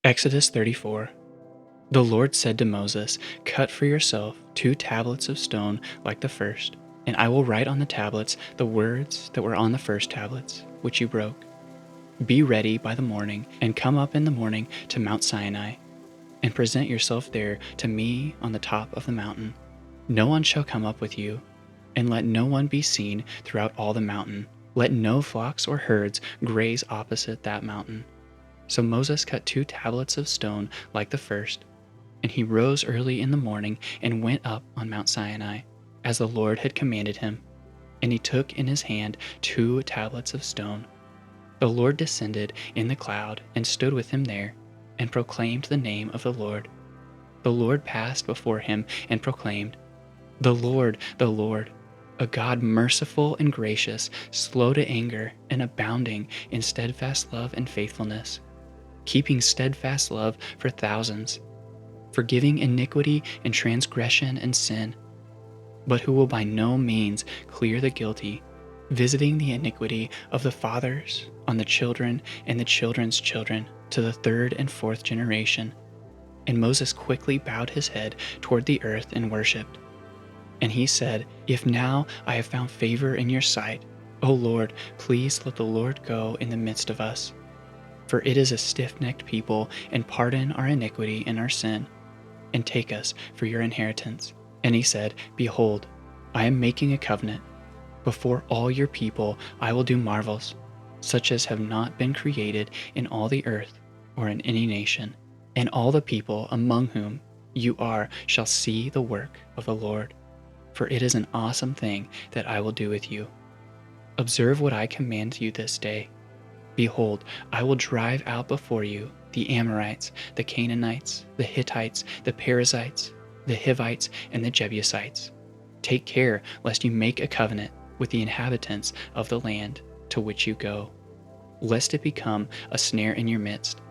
Exodus 34. The Lord said to Moses, "Cut for yourself 2 tablets of stone like the first, and I will write on the tablets the words that were on the first tablets, which you broke. Be ready by the morning, and come up in the morning to Mount Sinai, and present yourself there to me on the top of the mountain. No one shall come up with you, and let no one be seen throughout all the mountain. Let no flocks or herds graze opposite that mountain." So Moses cut 2 tablets of stone like the first, and he rose early in the morning and went up on Mount Sinai, as the Lord had commanded him. And he took in his hand 2 tablets of stone. The Lord descended in the cloud and stood with him there, and proclaimed the name of the Lord. The Lord passed before him and proclaimed, the Lord, a God merciful and gracious, slow to anger, and abounding in steadfast love and faithfulness, keeping steadfast love for thousands, forgiving iniquity and transgression and sin, but who will by no means clear the guilty, visiting the iniquity of the fathers on the children and the children's children to the 3rd and 4th generation. And Moses quickly bowed his head toward the earth and worshipped. And he said, "If now I have found favor in your sight, O Lord, please let the Lord go in the midst of us. For it is a stiff-necked people, and pardon our iniquity and our sin, and take us for your inheritance." And he said, "Behold, I am making a covenant. Before all your people I will do marvels, such as have not been created in all the earth or in any nation. And all the people among whom you are shall see the work of the Lord. For it is an awesome thing that I will do with you. Observe what I command you this day. Behold, I will drive out before you the Amorites, the Canaanites, the Hittites, the Perizzites, the Hivites, and the Jebusites. Take care lest you make a covenant with the inhabitants of the land to which you go, lest it become a snare in your midst.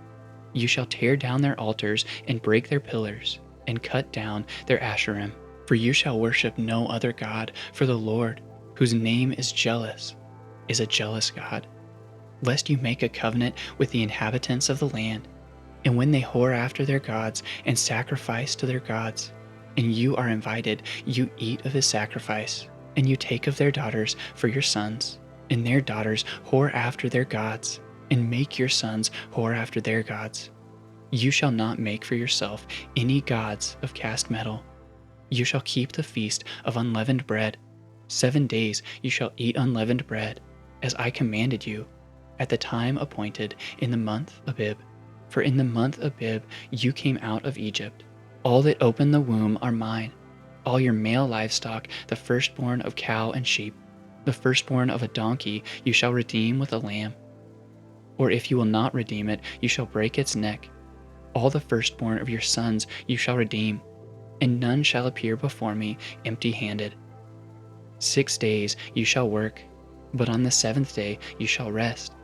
You shall tear down their altars and break their pillars, and cut down their Asherim. For you shall worship no other God, for the Lord, whose name is jealous, is a jealous God. Lest you make a covenant with the inhabitants of the land, and when they whore after their gods and sacrifice to their gods, and you are invited, you eat of his sacrifice, and you take of their daughters for your sons, and their daughters whore after their gods, and make your sons whore after their gods. You shall not make for yourself any gods of cast metal. You shall keep the feast of unleavened bread. 7 days you shall eat unleavened bread, as I commanded you, at the time appointed in the month Abib. For in the month Abib you came out of Egypt. All that open the womb are mine. All your male livestock, the firstborn of cow and sheep, the firstborn of a donkey you shall redeem with a lamb. Or if you will not redeem it, you shall break its neck. All the firstborn of your sons you shall redeem, and none shall appear before me empty-handed. 6 days you shall work, but on the 7th day you shall rest.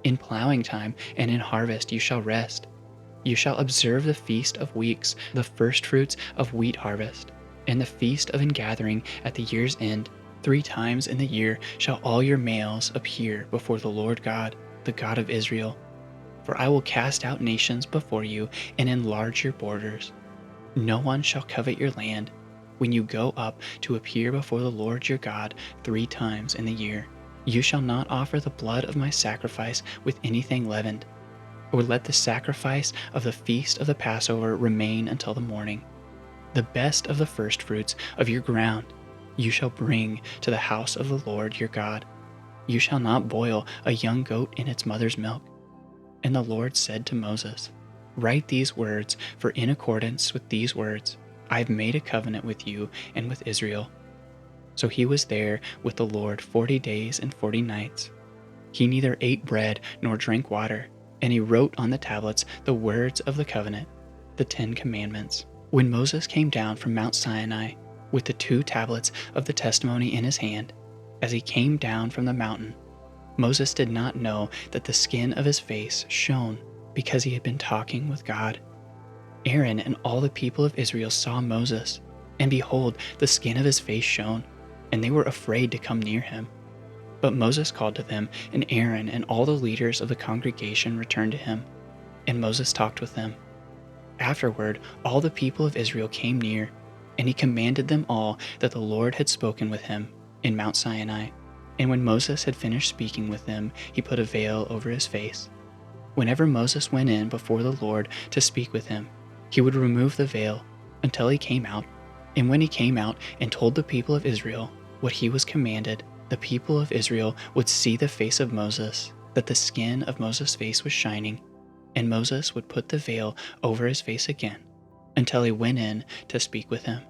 In plowing time and in harvest you shall rest. You shall observe the feast of weeks, the firstfruits of wheat harvest, and the feast of ingathering at the year's end. 3 times in the year shall all your males appear before the Lord God, the God of Israel. For I will cast out nations before you and enlarge your borders. No one shall covet your land when you go up to appear before the Lord your God 3 times in the year. You shall not offer the blood of my sacrifice with anything leavened, or let the sacrifice of the feast of the Passover remain until the morning. The best of the firstfruits of your ground you shall bring to the house of the Lord your God. You shall not boil a young goat in its mother's milk. And the Lord said to Moses, "Write these words, for in accordance with these words I have made a covenant with you and with Israel." So he was there with the Lord 40 days and 40 nights. He neither ate bread nor drank water, and he wrote on the tablets the words of the covenant, the 10 commandments. When Moses came down from Mount Sinai with the 2 tablets of the testimony in his hand, as he came down from the mountain, Moses did not know that the skin of his face shone because he had been talking with God. Aaron and all the people of Israel saw Moses, and behold, the skin of his face shone, and they were afraid to come near him. But Moses called to them, and Aaron and all the leaders of the congregation returned to him. and Moses talked with them. Afterward, all the people of Israel came near, and he commanded them all that the Lord had spoken with him in Mount Sinai. And when Moses had finished speaking with them, he put a veil over his face. Whenever Moses went in before the Lord to speak with him, he would remove the veil until he came out. And when he came out and told the people of Israel what he was commanded, the people of Israel would see the face of Moses, that the skin of Moses' face was shining, and Moses would put the veil over his face again until he went in to speak with him.